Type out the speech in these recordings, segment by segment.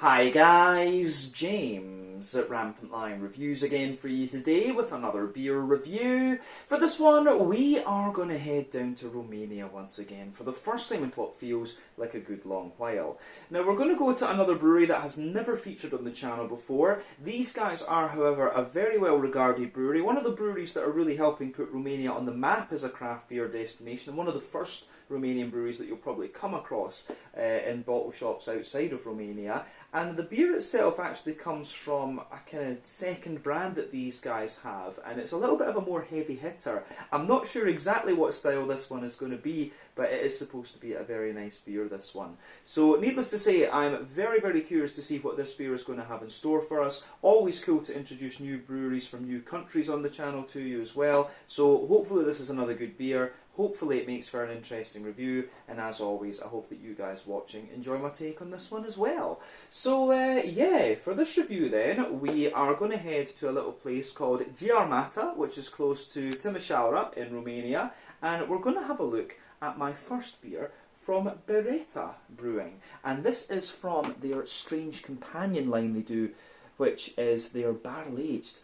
Hi guys, James at Rampant Lion Reviews again for you today with another beer review. For this one, we are going to head down to Romania once again for the first time in what feels like a good long while. Now we're going to go to another brewery that has never featured on the channel before. These guys are, however, a very well regarded brewery, one of the breweries that are really helping put Romania on the map as a craft beer destination, and one of the first Romanian breweries that you'll probably come across in bottle shops outside of Romania. And the beer itself actually comes from a kind of second brand that these guys have, and it's a little bit of a more heavy hitter. I'm not sure exactly what style this one is going to be, but it is supposed to be a very nice beer, this one. So needless to say, I'm very, very curious to see what this beer is going to have in store for us. Always cool to introduce new breweries from new countries on the channel to you as well. So hopefully this is another good beer. Hopefully it makes for an interesting review, and as always, I hope that you guys watching enjoy my take on this one as well. So yeah, for this review then, we are going to head to a little place called Giarmata, which is close to Timișoara in Romania, and we're going to have a look at my first beer from Bereta Brewing. And this is from their Strange Companion line they do, which is their barrel-aged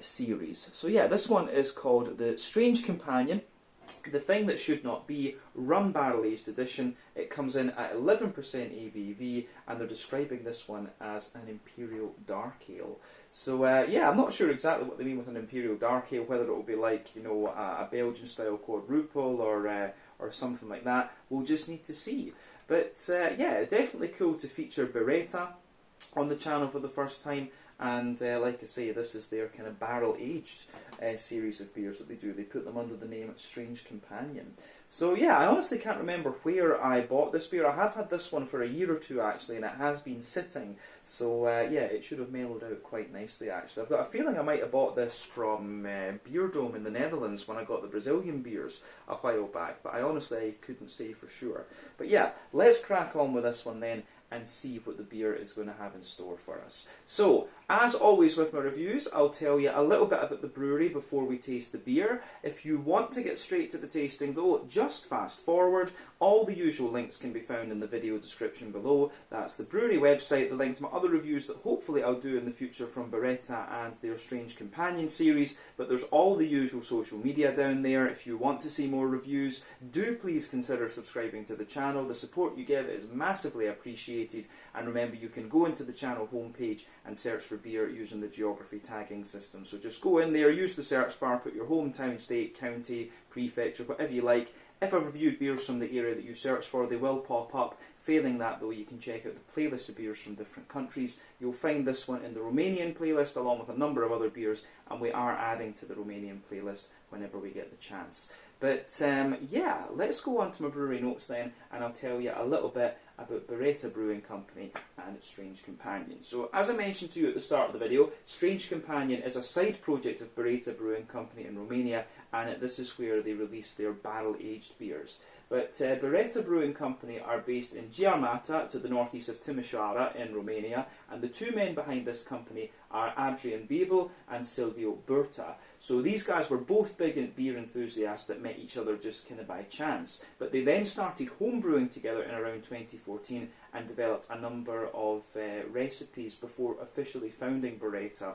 series. So yeah, this one is called the Strange Companion. The thing that should not be, rum barrel aged edition. It comes in at 11% ABV, and they're describing this one as an Imperial Dark Ale. So yeah, I'm not sure exactly what they mean with an Imperial Dark Ale, whether it will be like, you know, a Belgian style quadruple or something like that. We'll just need to see. But yeah, definitely cool to feature Bereta on the channel for the first time. And like I say, this is their kind of barrel-aged series of beers that they do. They put them under the name Strange Companion. So yeah, I honestly can't remember where I bought this beer. I have had this one for a year or two actually, and it has been sitting. So yeah, it should have mellowed out quite nicely actually. I've got a feeling I might have bought this from Beerdome in the Netherlands when I got the Brazilian beers a while back, but I honestly couldn't say for sure. But yeah, let's crack on with this one then and see what the beer is going to have in store for us. So, as always with my reviews, I'll tell you a little bit about the brewery before we taste the beer. If you want to get straight to the tasting though, just fast forward. All the usual links can be found in the video description below. That's the brewery website, the link to my other reviews that hopefully I'll do in the future from Bereta and their Strange Companion series, but there's all the usual social media down there. If you want to see more reviews, do please consider subscribing to the channel. The support you give is massively appreciated, and remember you can go into the channel homepage and search for beer using the geography tagging system. So just go in there, use the search bar, put your hometown, state, county, prefecture, whatever you like. If I've reviewed beers from the area that you search for, they will pop up. Failing that though, you can check out the playlist of beers from different countries. You'll find this one in the Romanian playlist along with a number of other beers, and we are adding to the Romanian playlist whenever we get the chance. But yeah, let's go on to my brewery notes then, and I'll tell you a little bit about Bereta Brewing Company and its Strange Companion. So as I mentioned to you at the start of the video, Strange Companion is a side project of Bereta Brewing Company in Romania, and this is where they release their barrel-aged beers. But Bereta Brewing Company are based in Giarmata, to the northeast of Timișoara in Romania, and the two men behind this company are Adrian Bebel and Silvio Berta. So these guys were both big beer enthusiasts that met each other just kind of by chance. But they then started homebrewing together in around 2014 and developed a number of recipes before officially founding Bereta.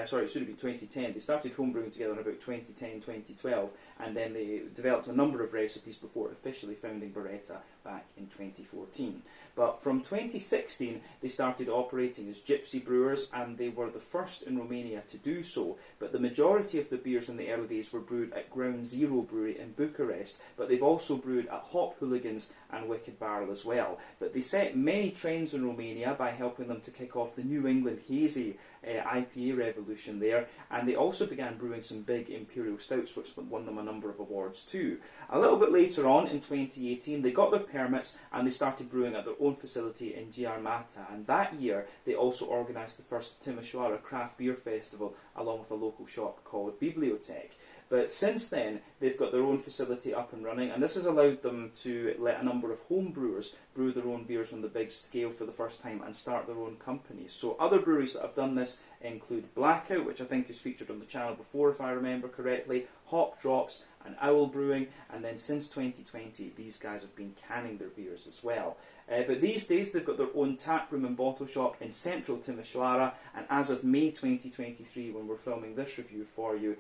Sorry, it should have been 2010. They started homebrewing together in about 2010, 2012, and then they developed a number of recipes before officially founding Bereta back in 2014. But from 2016, they started operating as gypsy brewers, and they were the first in Romania to do so. But the majority of the beers in the early days were brewed at Ground Zero Brewery in Bucharest, but they've also brewed at Hop Hooligans and Wicked Barrel as well. But they set many trends in Romania by helping them to kick off the New England Hazy IPA revolution there, and they also began brewing some big Imperial stouts, which won them a number of awards too. A little bit later on in 2018, they got their permits and they started brewing at their own facility in Giarmata, and that year they also organised the first Timișoara Craft Beer Festival along with a local shop called Bibliotec. But since then, they've got their own facility up and running, and this has allowed them to let a number of home brewers brew their own beers on the big scale for the first time and start their own companies. So other breweries that have done this include Blackout, which I think is featured on the channel before if I remember correctly, Hop Drops and Owl Brewing, and then since 2020 these guys have been canning their beers as well. But these days they've got their own tap room and bottle shop in central Timisoara, and as of May 2023, when we're filming this review for you,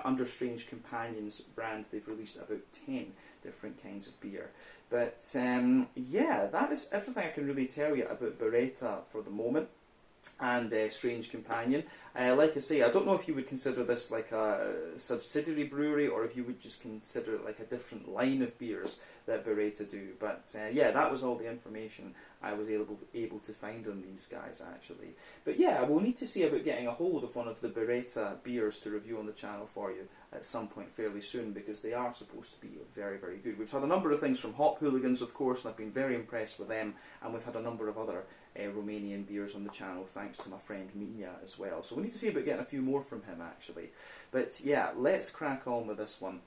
under Strange Companions brand, they've released about 10 different kinds of beer. But yeah, that is everything I can really tell you about Bereta for the moment and Strange Companion. Like I say, I don't know if you would consider this like a subsidiary brewery, or if you would just consider it like a different line of beers that Bereta do. But yeah, that was all the information I was able to find on these guys actually. But yeah, we'll need to see about getting a hold of one of the Bereta beers to review on the channel for you at some point fairly soon, because they are supposed to be very, very good. We've had a number of things from Hop Hooligans, of course, and I've been very impressed with them, and we've had a number of other Romanian beers on the channel, thanks to my friend Minya as well. So we need to see about getting a few more from him actually. But yeah, let's crack on with this one,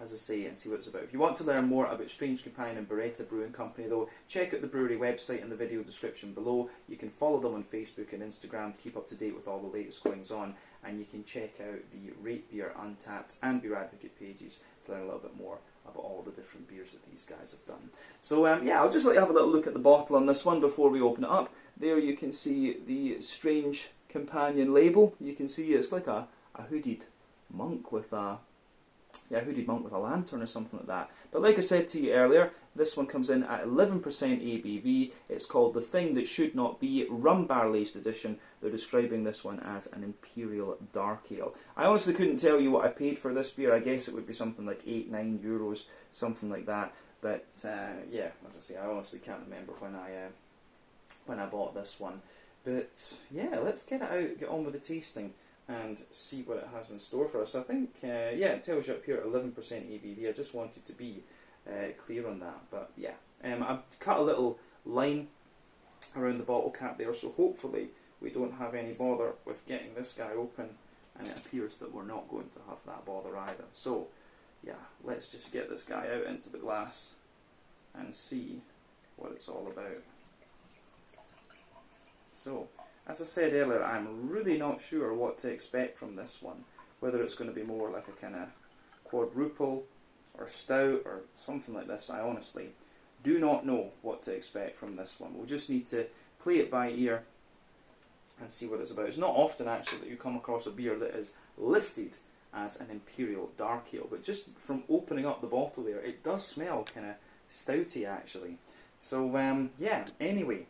as I say, and see what it's about. If you want to learn more about Strange Companion and Bereta Brewing Company though, check out the brewery website in the video description below. You can follow them on Facebook and Instagram to keep up to date with all the latest goings on, and you can check out the Rate Beer, Untappd and Beer Advocate pages to learn a little bit more about all the different beers that these guys have done. So yeah, I'll just let you have a little look at the bottle on this one before we open it up. There you can see the Strange Companion label. You can see it's like a hooded monk with a lantern or something like that. But like I said to you earlier, this one comes in at 11% ABV. It's called The Thing That Should Not Be Rum Barrel Aged Edition. They're describing this one as an Imperial Dark Ale. I honestly couldn't tell you what I paid for this beer. I guess it would be something like €8-9, something like that. But yeah, as I say, I honestly can't remember when I bought this one. But yeah, let's get it out, get on with the tasting, and see what it has in store for us. I think, yeah, it tells you up here 11% ABV. I just wanted to be clear on that. But yeah, I've cut a little line around the bottle cap there, so hopefully we don't have any bother with getting this guy open, and it appears that we're not going to have that bother either. So yeah, let's just get this guy out into the glass and see what it's all about. So, as I said earlier, I'm really not sure what to expect from this one. Whether it's going to be more like a kind of quadruple or stout or something like this, I honestly do not know what to expect from this one. We'll just need to play it by ear and see what it's about. It's not often actually that you come across a beer that is listed as an Imperial Dark Ale, but just from opening up the bottle there, it does smell kind of stouty actually. So yeah, anyway,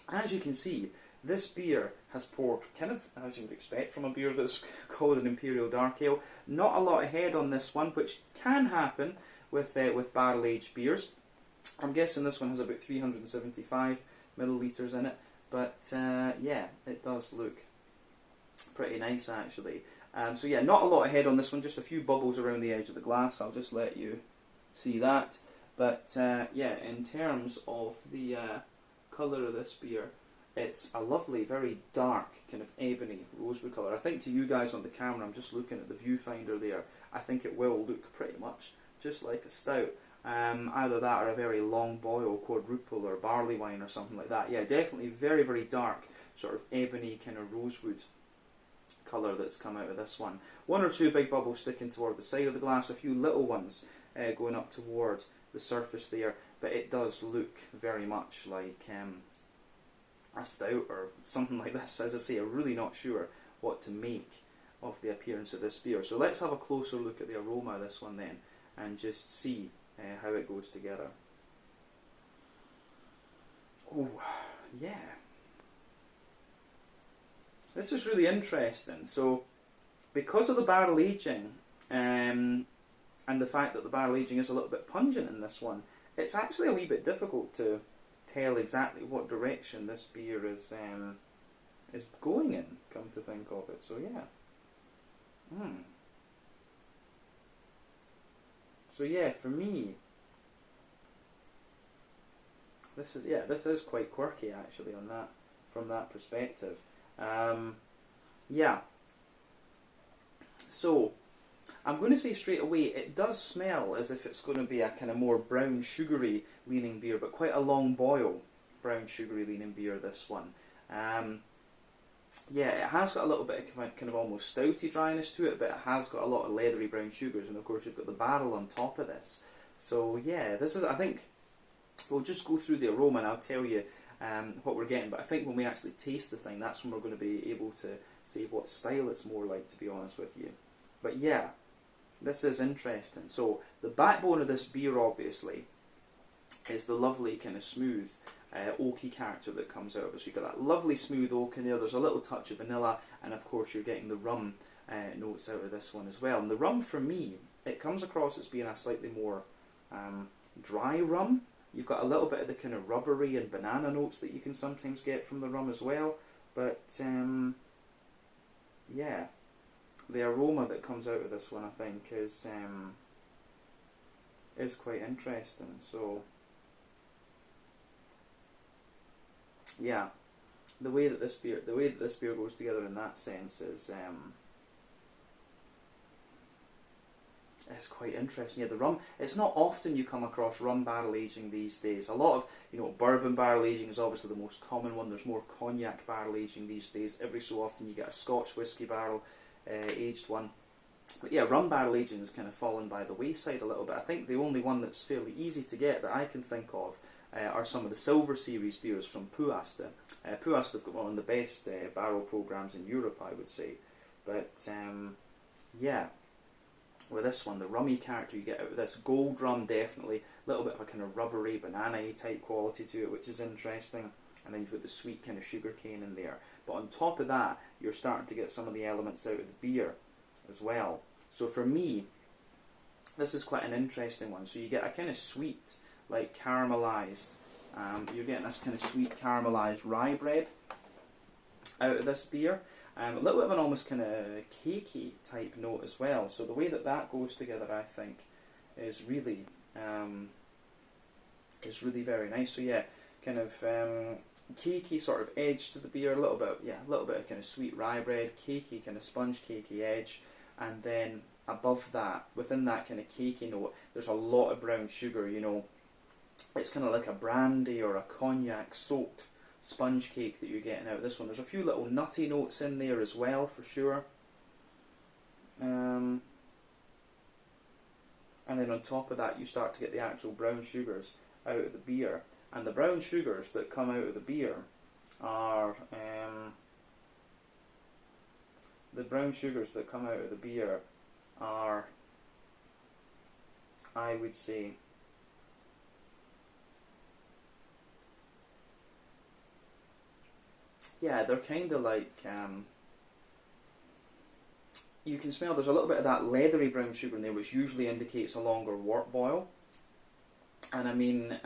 as you can see, this beer has poured kind of as you would expect from a beer that's called an Imperial Dark Ale. Not a lot of head on this one, which can happen with barrel-aged beers. I'm guessing this one has about 375 millilitres in it, but yeah, it does look pretty nice actually. So yeah, not a lot of head on this one, just a few bubbles around the edge of the glass. I'll just let you see that. But yeah, in terms of the colour of this beer, it's a lovely, very dark, kind of ebony rosewood colour. I think to you guys on the camera, I'm just looking at the viewfinder there, I think it will look pretty much just like a stout. Either that or a very long boil, quadruple or barley wine or something like that. Yeah, definitely very, very dark, sort of ebony kind of rosewood colour that's come out of this one. One or two big bubbles sticking toward the side of the glass, a few little ones going up toward the surface there, but it does look very much like a stout or something like this. As I say, I'm really not sure what to make of the appearance of this beer. So let's have a closer look at the aroma of this one then, and just see how it goes together. Oh, yeah. This is really interesting. So, because of the barrel aging, and the fact that the barrel aging is a little bit pungent in this one, it's actually a wee bit difficult to tell exactly what direction this beer is going in, come to think of it. So yeah. So yeah, for me, this is quite quirky actually on that, from that perspective. Yeah. So I'm going to say straight away, it does smell as if it's going to be a kind of more brown sugary leaning beer, but quite a long boil brown sugary leaning beer, this one. yeah, it has got a little bit of kind of almost stouty dryness to it, but it has got a lot of leathery brown sugars, and of course you've got the barrel on top of this. So yeah, this is, I think, we'll just go through the aroma and I'll tell you what we're getting, but I think when we actually taste the thing, that's when we're going to be able to say what style it's more like, to be honest with you. But yeah, this is interesting. So the backbone of this beer, obviously, is the lovely kind of smooth oaky character that comes out of it. So you've got that lovely smooth oak in there, there's a little touch of vanilla, and of course you're getting the rum notes out of this one as well. And the rum, for me, it comes across as being a slightly more dry rum. You've got a little bit of the kind of rubbery and banana notes that you can sometimes get from the rum as well. But yeah, the aroma that comes out of this one, I think, is quite interesting. So yeah, the way that this beer goes together in that sense is it's quite interesting. Yeah, the rum, it's not often you come across rum barrel aging these days. A lot of, bourbon barrel aging is obviously the most common one. There's more cognac barrel aging these days. Every so often you get a Scotch whisky barrel aged one. But yeah, rum barrel aging has kind of fallen by the wayside a little bit. I think the only one that's fairly easy to get that I can think of are some of the Silver Series beers from Puasta. Puasta have got one of the best barrel programs in Europe, I would say. But yeah, with this one, the rummy character you get out of this, gold rum definitely, a little bit of a kind of rubbery, banana-y type quality to it, which is interesting. And then you've got the sweet kind of sugar cane in there. But on top of that, you're starting to get some of the elements out of the beer as well. So for me, this is quite an interesting one. So you get a kind of sweet, like caramelised, you're getting this kind of sweet caramelised rye bread out of this beer. A little bit of an almost kind of cakey type note as well. So the way that that goes together, I think, is really very nice. So yeah, kind of cakey sort of edge to the beer, a little bit of kind of sweet rye bread, cakey kind of sponge cakey edge, and then above that, within that kind of cakey note, there's a lot of brown sugar. It's kind of like a brandy or a cognac soaked sponge cake that you're getting out of this one. There's a few little nutty notes in there as well, for sure. And then on top of that, you start to get the actual brown sugars out of the beer. And the brown sugars that come out of the beer are I would say, yeah, they're kind of like, you can smell there's a little bit of that leathery brown sugar in there, which usually indicates a longer wort boil. And I mean,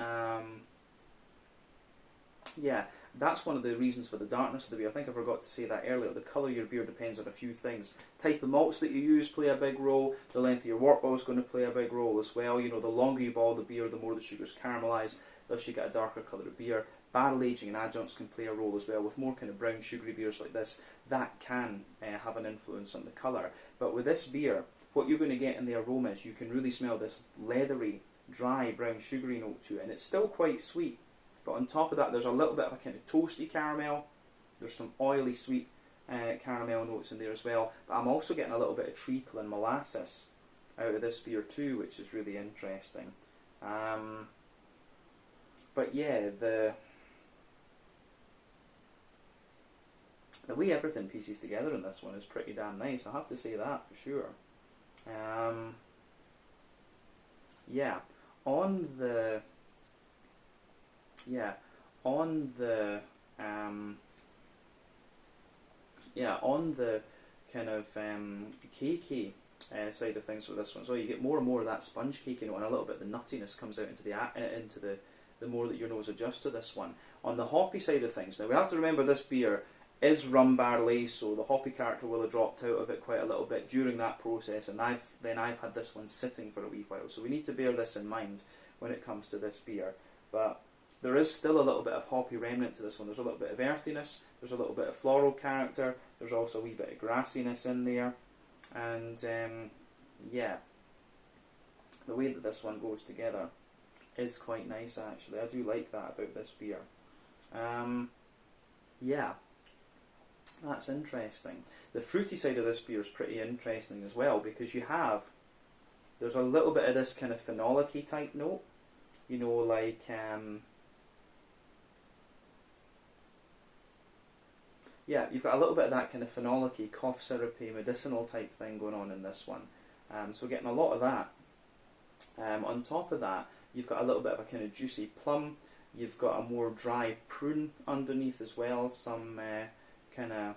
yeah, that's one of the reasons for the darkness of the beer. I think I forgot to say that earlier. The colour of your beer depends on a few things. Type of malts that you use play a big role. The length of your wort boil is going to play a big role as well. The longer you boil the beer, the more the sugars caramelise, thus you get a darker colour of beer. Barrel aging and adjuncts can play a role as well. With more kind of brown sugary beers like this, that can have an influence on the colour. But with this beer, what you're going to get in the aroma is you can really smell this leathery, dry, brown sugary note to it, and it's still quite sweet. But on top of that, there's a little bit of a kind of toasty caramel. There's some oily, sweet caramel notes in there as well. But I'm also getting a little bit of treacle and molasses out of this beer too, which is really interesting. But yeah, the way everything pieces together in this one is pretty damn nice. I have to say that for sure. Yeah, on the kind of cakey side of things with this one, so you get more and more of that sponge cake, and a little bit of the nuttiness comes out into the more that your nose adjusts to this one. On the hoppy side of things, now we have to remember this beer is rum barrel aged, so the hoppy character will have dropped out of it quite a little bit during that process, and I've had this one sitting for a wee while, so we need to bear this in mind when it comes to this beer. But there is still a little bit of hoppy remnant to this one. There's a little bit of earthiness, there's a little bit of floral character, there's also a wee bit of grassiness in there, and yeah, the way that this one goes together is quite nice actually. I do like that about this beer. Yeah, That's interesting. The fruity side of this beer is pretty interesting as well, because there's a little bit of this kind of phenolic-y type note, you know, like, yeah, you've got a little bit of that kind of phenolic-y, cough syrupy, medicinal type thing going on in this one. So getting a lot of that. On top of that, you've got a little bit of a kind of juicy plum. You've got a more dry prune underneath as well, some kind of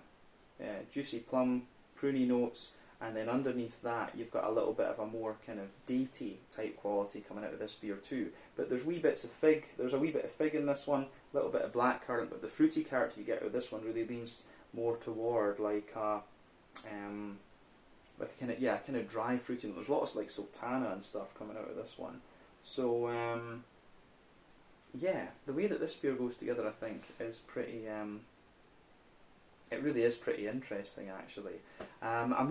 juicy plum, pruny notes, and then underneath that you've got a little bit of a more kind of datey type quality coming out of this beer too. But there's wee bits of fig, there's a wee bit of fig in this one, a little bit of blackcurrant, but the fruity character you get out of this one really leans more toward like a kind of dry fruity note. There's lots of like sultana and stuff coming out of this one. So yeah, the way that this beer goes together, I think, is pretty. It really is pretty interesting, actually. I'm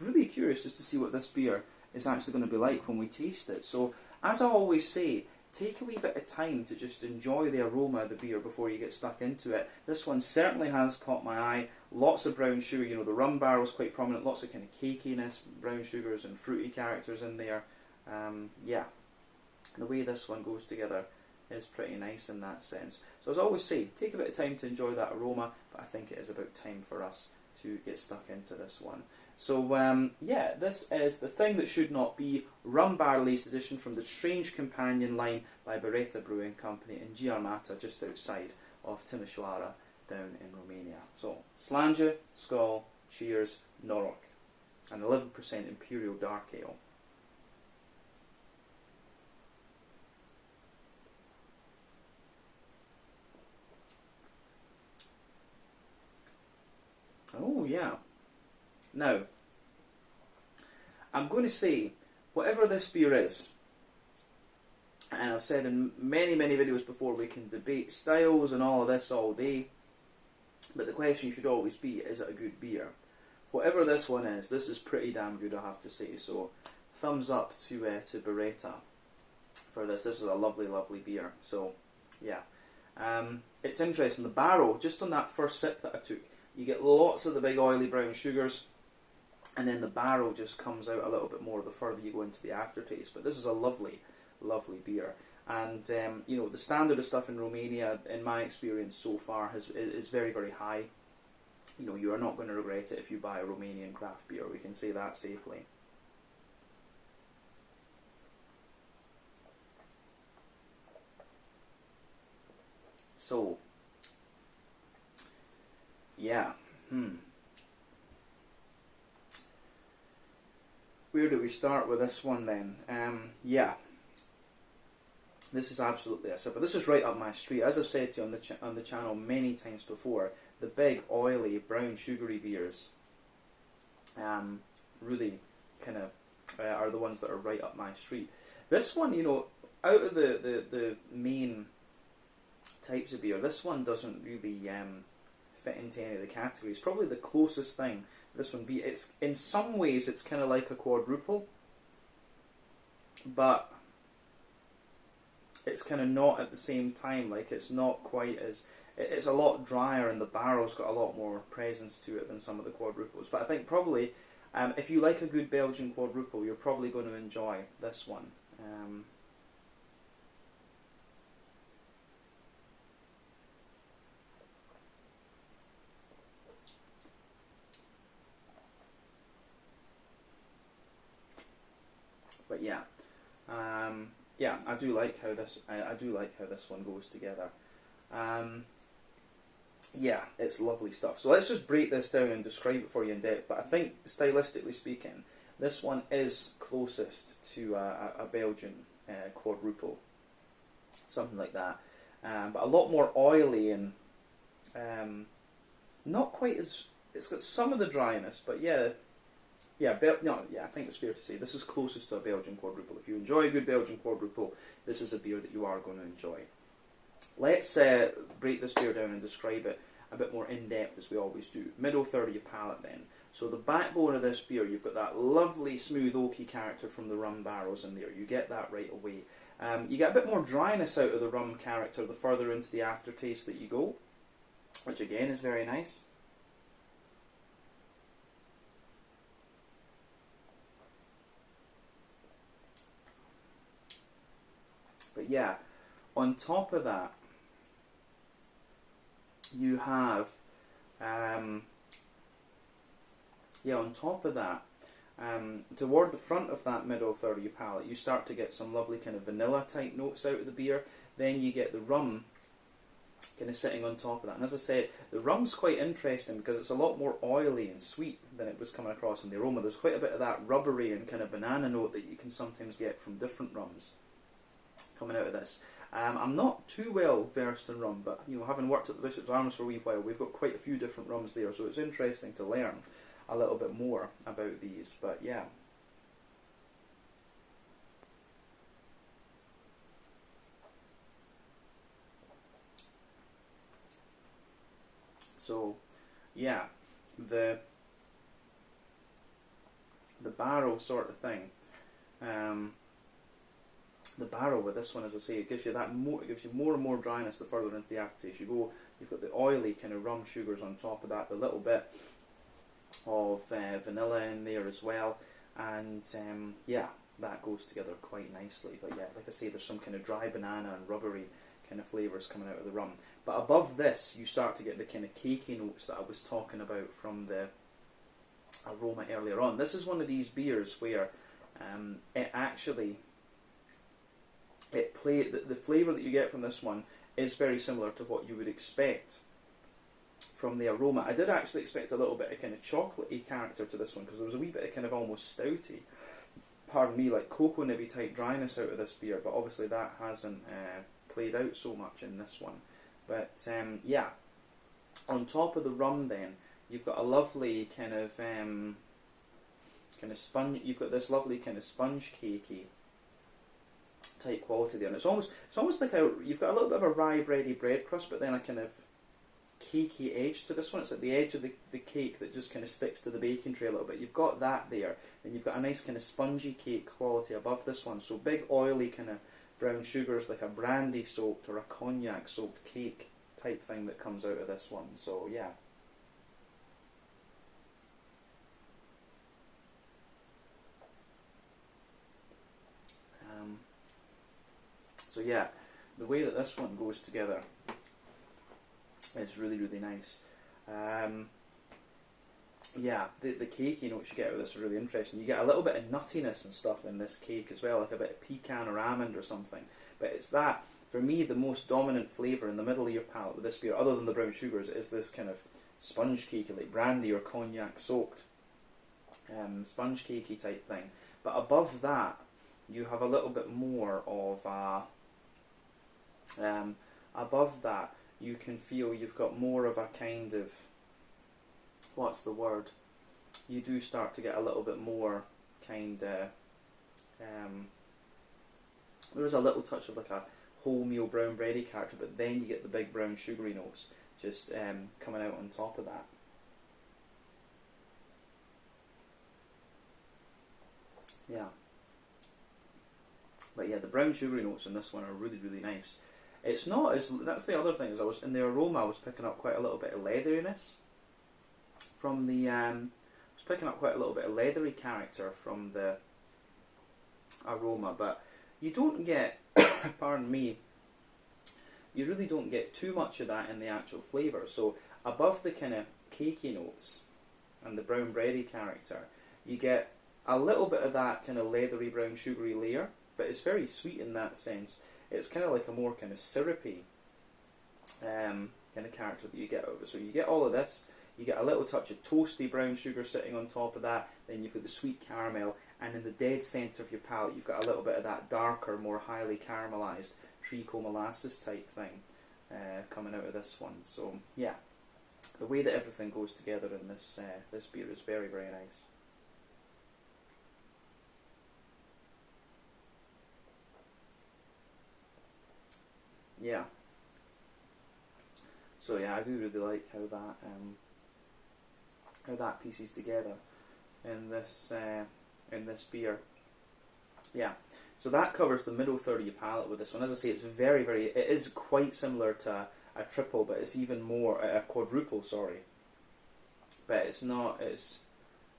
really curious just to see what this beer is actually going to be like when we taste it. So, as I always say, take a wee bit of time to just enjoy the aroma of the beer before you get stuck into it. This one certainly has caught my eye. Lots of brown sugar. You know, the rum barrel's quite prominent. Lots of kind of cakiness, brown sugars, and fruity characters in there. Yeah, the way this one goes together is pretty nice in that sense. So as I always say, take a bit of time to enjoy that aroma, but I think it is about time for us to get stuck into this one. So yeah, this is The Thing That Should Not Be, Rum Barrel Aged Edition from the Strange Companion line by Bereta Brewing Company in Giarmata, just outside of Timișoara, down in Romania. So, Slanja, Skol, cheers, Noroc, an 11% Imperial Dark Ale. Oh yeah. Now, I'm going to say, whatever this beer is, and I've said in many videos before, we can debate styles and all of this all day, but the question should always be, is it a good beer? Whatever this one is, this is pretty damn good, I have to say. So, thumbs up to Bereta for this. This is a lovely beer. So, yeah. It's interesting, the barrel, just on that first sip that I took, you get lots of the big oily brown sugars, and then the barrel just comes out a little bit more the further you go into the aftertaste. But this is a lovely beer. And you know, the standard of stuff in Romania, in my experience so far, is very high. You know, you are not going to regret it if you buy a Romanian craft beer. We can say that safely. So, yeah. Where do we start with this one then? Yeah. This is absolutely a sipper. This is right up my street. As I've said to you on the channel many times before, the big, oily, brown, sugary beers really kind of are the ones that are right up my street. This one, you know, out of the main types of beer, this one doesn't really fit into any of the categories. Probably the closest thing this one be. It's in some ways it's kind of like a quadruple, but it's kind of not at the same time. Like, it's not quite as, it's a lot drier, and the barrel's got a lot more presence to it than some of the quadruples. But I think probably if you like a good Belgian quadruple, you're probably going to enjoy this one. But yeah, yeah, I do like how this. I do like how this one goes together. Yeah, it's lovely stuff. So let's just break this down and describe it for you in depth. But I think, stylistically speaking, this one is closest to a Belgian quadruple, something like that. But a lot more oily and not quite as. It's got some of the dryness, but yeah. Yeah, I think it's fair to say this is closest to a Belgian quadruple. If you enjoy a good Belgian quadruple, this is a beer that you are going to enjoy. Let's break this beer down and describe it a bit more in depth, as we always do. Middle third of your palate then. So the backbone of this beer, you've got that lovely smooth oaky character from the rum barrels in there. You get that right away. You get a bit more dryness out of the rum character the further into the aftertaste that you go, which again is very nice. But yeah, on top of that, you have, toward the front of that middle third of your palate, you start to get some lovely kind of vanilla type notes out of the beer. Then you get the rum kind of sitting on top of that. And as I said, the rum's quite interesting because it's a lot more oily and sweet than it was coming across in the aroma. There's quite a bit of that rubbery and kind of banana note that you can sometimes get from different rums coming out of this. I'm not too well versed in rum, but having worked at the Bishop's Arms for a wee while, we've got quite a few different rums there, so it's interesting to learn a little bit more about these. But yeah. So, yeah, the barrel sort of thing. The barrel with this one, as I say, it gives you more and more dryness the further into the aftertaste you go. You've got the oily kind of rum sugars on top of that, the little bit of vanilla in there as well, and yeah, that goes together quite nicely. But yeah, like I say, there's some kind of dry banana and rubbery kind of flavours coming out of the rum. But above this, you start to get the kind of cakey notes that I was talking about from the aroma earlier on. This is one of these beers where it actually the flavour that you get from this one is very similar to what you would expect from the aroma. I did actually expect a little bit of kind of chocolatey character to this one, because there was a wee bit of kind of almost stouty, pardon me, like cocoa nibby type dryness out of this beer, but obviously that hasn't played out so much in this one. But yeah, on top of the rum then, you've got a lovely kind of sponge. You've got this lovely kind of sponge cakey type quality there, and it's almost like you've got a little bit of a rye bready bread crust, but then a kind of cakey edge to this one. It's like the edge of the cake that just kind of sticks to the baking tray a little bit. You've got that there, and you've got a nice kind of spongy cake quality above this one. So big oily kind of brown sugars, like a brandy soaked or a cognac soaked cake type thing that comes out of this one. So yeah. So yeah, the way that this one goes together is really, really nice. Yeah, the cakey notes you get out of this are really interesting. You get a little bit of nuttiness and stuff in this cake as well, like a bit of pecan or almond or something. But it's that, for me, the most dominant flavour in the middle of your palate with this beer, other than the brown sugars, is this kind of sponge cakey, like brandy or cognac soaked sponge cakey type thing. But above that, you have a little bit more of a... above that, you can feel you've got more of a kind of, what's the word? You do start to get a little bit more kind of, there is a little touch of like a wholemeal brown bready character, but then you get the big brown sugary notes just coming out on top of that. Yeah. But yeah, the brown sugary notes in this one are really, really nice. It's not as, that's the other thing, is I was, in the aroma I was picking up quite a little bit of leatheriness from the, I was picking up quite a little bit of leathery character from the aroma, but you don't get, pardon me, you really don't get too much of that in the actual flavour. So above the kind of cakey notes and the brown bready character, you get a little bit of that kind of leathery brown sugary layer, but it's very sweet in that sense. It's kind of like a more kind of syrupy kind of character that you get out of it. So you get all of this, you get a little touch of toasty brown sugar sitting on top of that, then you've got the sweet caramel, and in the dead centre of your palate you've got a little bit of that darker, more highly caramelised treacle molasses type thing coming out of this one. So yeah, the way that everything goes together in this this beer is very, very nice. Yeah. So yeah, I do really like how that pieces together in this beer. Yeah. So that covers the middle third of your palate with this one. As I say, it's very, very. It is quite similar to a triple, but it's even more a quadruple. Sorry. But it's not. It's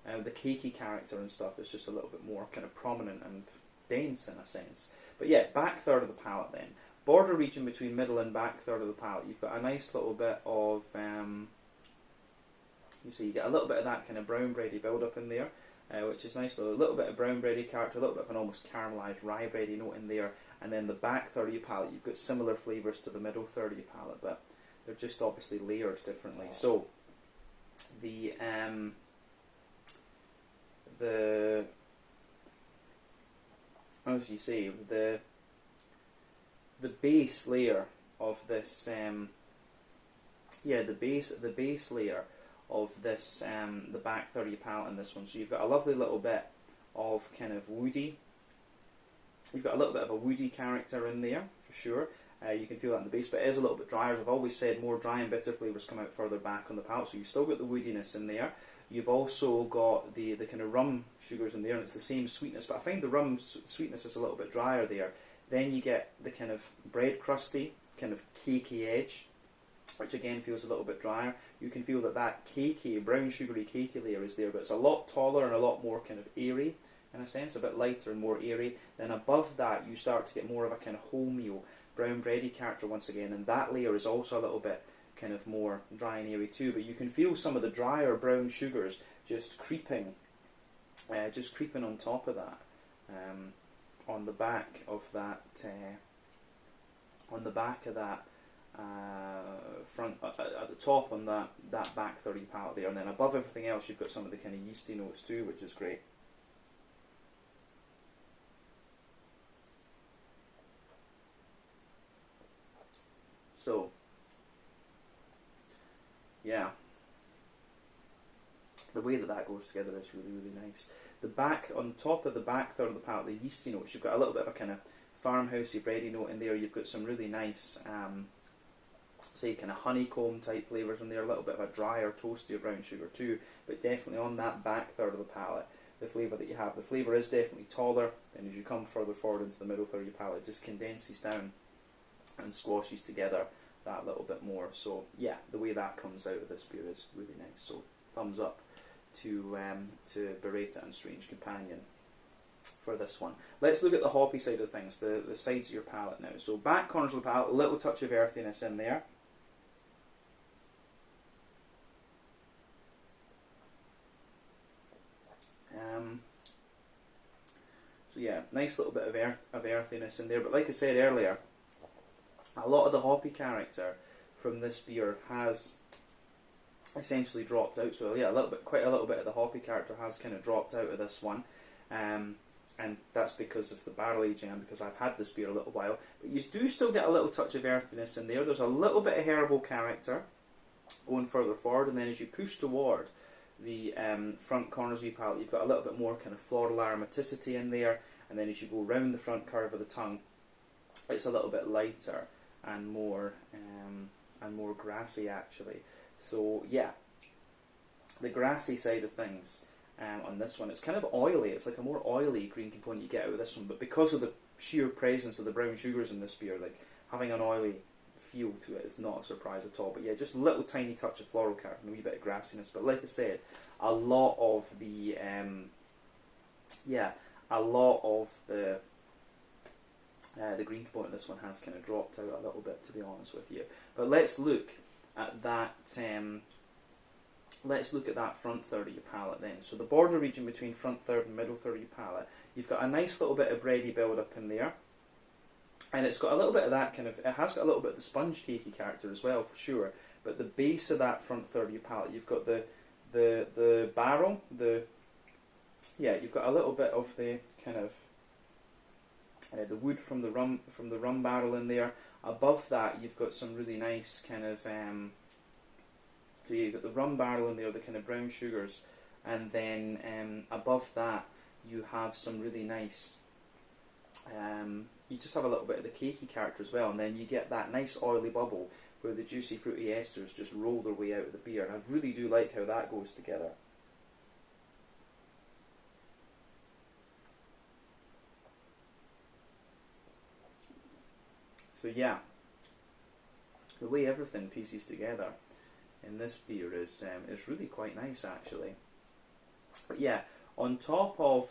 the cakey character and stuff is just a little bit more kind of prominent and dense in a sense. But yeah, back third of the palate then. Border region between middle and back third of the palate. You've got a nice little bit of, you see, you get a little bit of that kind of brown bready build up in there, which is nice. A little bit of brown bready character, a little bit of an almost caramelised rye bready note in there. And then the back third of your palate, you've got similar flavours to the middle third of your palate, but they're just obviously layered differently. So the as you say, the base layer of this the base layer of this the back third of your palate in this one. So you've got a lovely little bit of kind of woody. You've got a little bit of a woody character in there for sure. You can feel that in the base, but it is a little bit drier. As I've always said, more dry and bitter flavours come out further back on the palate, so you've still got the woodiness in there. You've also got the kind of rum sugars in there, and it's the same sweetness, but I find the rum sweetness is a little bit drier there. Then you get the kind of bread crusty, kind of cakey edge, which again feels a little bit drier. You can feel that cakey, brown sugary cakey layer is there, but it's a lot taller and a lot more kind of airy in a sense, a bit lighter and more airy. Then above that you start to get more of a kind of wholemeal, brown bready character once again, and that layer is also a little bit kind of more dry and airy too, but you can feel some of the drier brown sugars just creeping on top of that, on the back of that front at the top on that back 30 palate there, and then above everything else you've got some of the kind of yeasty notes too, which is great. So yeah, the way that goes together is really, really nice. The back, on top of the back third of the palate, the yeasty notes, you've got a little bit of a kind of farmhousey bready note in there. You've got some really nice, say, kind of honeycomb type flavours in there, a little bit of a drier, toastier brown sugar too, but definitely on that back third of the palate, the flavour that you have, the flavour is definitely taller, and as you come further forward into the middle third of your palate, it just condenses down and squashes together that little bit more. So yeah, the way that comes out of this beer is really nice. So thumbs up to Bereta and Strange Companion for this one. Let's look at the hoppy side of things, the sides of your palate now. So back corners of the palate, a little touch of earthiness in there. So yeah, nice little bit of earthiness in there, but like I said earlier, a lot of the hoppy character from this beer has essentially dropped out. So yeah, quite a little bit of the hoppy character has kind of dropped out of this one, and that's because of the barrel aging and because I've had this beer a little while. But you do still get a little touch of earthiness in there. There's a little bit of herbal character going further forward, and then as you push toward the front corners of your palate, you've got a little bit more kind of floral aromaticity in there, and then as you go round the front curve of the tongue, it's a little bit lighter and more grassy actually. So yeah, the grassy side of things on this one, it's kind of oily. It's like a more oily green component you get out of this one, but because of the sheer presence of the brown sugars in this beer, like having an oily feel to it is not a surprise at all. But yeah, just a little tiny touch of floral character and a wee bit of grassiness. But like I said, a lot of the green component in this one has kind of dropped out a little bit, to be honest with you. But let's look at that. Let's look at that front third of your palate then. So the border region between front third and middle third of your palate, you've got a nice little bit of bready build up in there, and it's got a little bit of that kind of. It has got a little bit of the sponge cakey character as well, for sure. But the base of that front third of your palate, you've got the barrel, you've got a little bit of the kind of the wood from the rum barrel in there. Above that, you've got some really nice kind of so you've got the rum barrel in there, the kind of brown sugars, and then above that you have some really nice. You just have a little bit of the cakey character as well, and then you get that nice oily bubble where the juicy fruity esters just roll their way out of the beer, and I really do like how that goes together. So yeah, the way everything pieces together in this beer is really quite nice actually. But yeah, on top of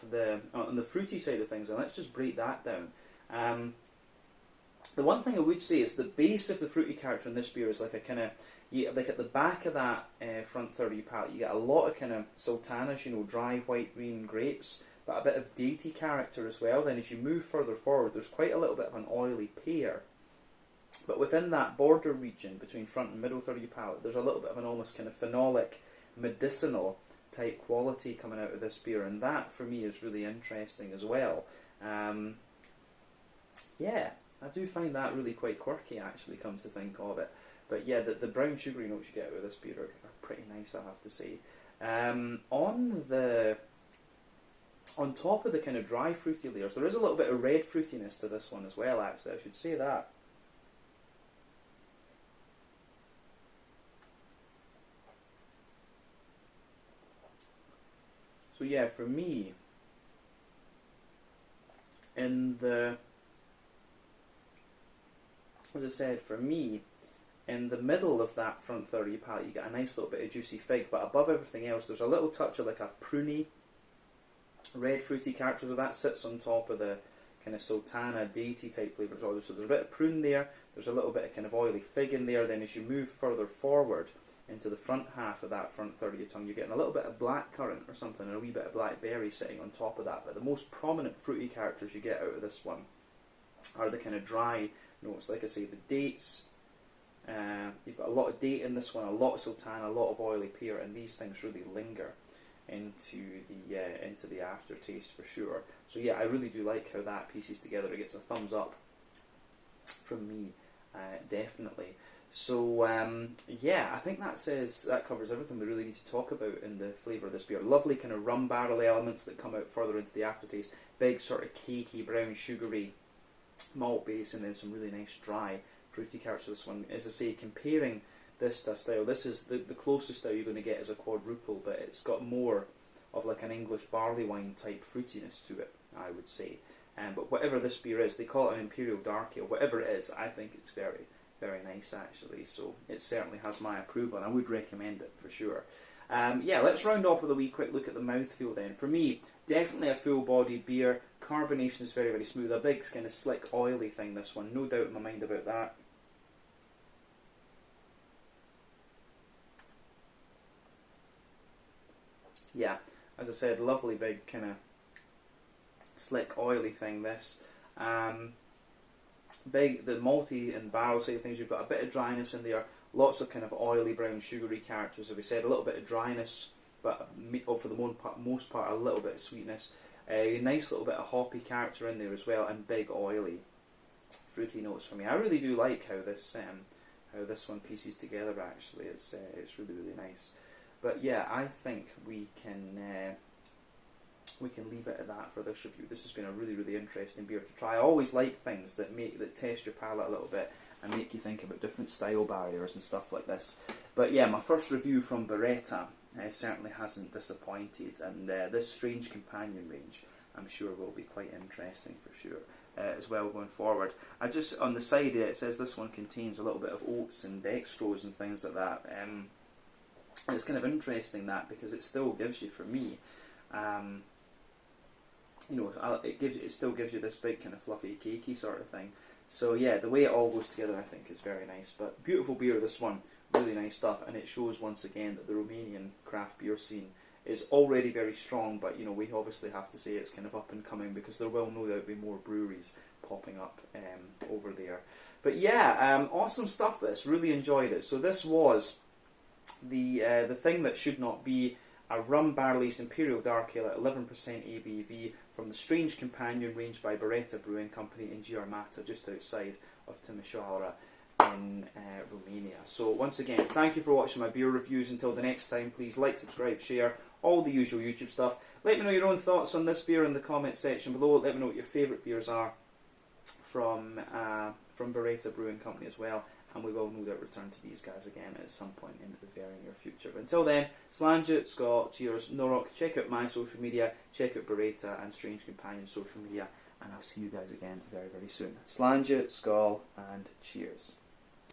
on the fruity side of things, and let's just break that down. The one thing I would say is the base of the fruity character in this beer is like a kind of, like at the back of that front third of your palate, you get a lot of kind of sultanas, you know, dry white green grapes, but a bit of datey character as well. Then as you move further forward, there's quite a little bit of an oily pear. But within that border region between front and middle third of your palate, there's a little bit of an almost kind of phenolic, medicinal type quality coming out of this beer, and that for me is really interesting as well. Yeah, I do find that really quite quirky, actually, come to think of it. But yeah, the brown sugary notes you get out of this beer are pretty nice, I have to say. On top of the kind of dry fruity layers, there is a little bit of red fruitiness to this one as well, actually, I should say that. So yeah, for me, as I said, for me, in the middle of that front third of your palate, you get a nice little bit of juicy fig, but above everything else, there's a little touch of like a pruny, red fruity character, so that sits on top of the kind of sultana, datey type flavours. So there's a bit of prune there, there's a little bit of kind of oily fig in there, then as you move further forward into the front half of that front third of your tongue, you're getting a little bit of blackcurrant or something, and a wee bit of blackberry sitting on top of that. But the most prominent fruity characters you get out of this one are the kind of dry notes, like I say, the dates. You've got a lot of date in this one, a lot of sultana, a lot of oily pear, and these things really linger into the aftertaste for sure. So yeah, I really do like how that pieces together. It gets a thumbs up from me, definitely. So yeah, I think that covers everything we really need to talk about in the flavour of this beer. Lovely kind of rum barrel elements that come out further into the aftertaste. Big sort of cakey, brown, sugary malt base, and then some really nice dry fruity character. This one, as I say, comparing this to a style, this is the closest style you're going to get is a quadruple, but it's got more of like an English barley wine type fruitiness to it, I would say. But whatever this beer is, they call it an Imperial Dark Ale. Whatever it is, I think it's very, very nice actually. So it certainly has my approval, and I would recommend it for sure. Yeah, let's round off with a wee quick look at the mouthfeel then. For me, definitely a full-bodied beer. Carbonation is very, very smooth. A big kind of slick, oily thing, this one. No doubt in my mind about that. Yeah, as I said, lovely big kind of slick, oily thing, this. Big, the malty and barrel side of things, you've got a bit of dryness in there. Lots of kind of oily, brown, sugary characters, as we said. A little bit of dryness, but for the most part, a little bit of sweetness. A nice little bit of hoppy character in there as well, and big, oily, fruity notes for me. I really do like how this one pieces together. Actually, it's really, really nice. But yeah, I think we can leave it at that for this review. This has been a really, really interesting beer to try. I always like things that test your palate a little bit and make you think about different style barriers and stuff like this. But yeah, my first review from Bereta certainly hasn't disappointed, and this Strange Companion range I'm sure will be quite interesting for sure as well going forward. I just, on the side here, it says this one contains a little bit of oats and dextrose and things like that. It's kind of interesting that, because it still gives you, for me, it still gives you this big kind of fluffy, cakey sort of thing. So yeah, the way it all goes together, I think, is very nice. But beautiful beer, this one, really nice stuff, and it shows once again that the Romanian craft beer scene is already very strong. But you know, we obviously have to say it's kind of up and coming, because there will no doubt be more breweries popping up over there. But yeah, awesome stuff. This, really enjoyed it. So this was the thing that should not be, a rum barrel-aged Imperial Dark Ale at 11% ABV from the Strange Companion range by Bereta Brewing Company in Giarmata, just outside of Timișoara in Romania. So once again, thank you for watching my beer reviews. Until the next time, please like, subscribe, share, all the usual YouTube stuff. Let me know your own thoughts on this beer in the comment section below. Let me know what your favourite beers are from Bereta Brewing Company as well. And we will no doubt return to these guys again at some point in the very near future. But until then, Slàinte, Scott, cheers, Norok. Check out my social media, check out Bereta and Strange Companion social media, and I'll see you guys again very, very soon. Slàinte, Skål, and cheers.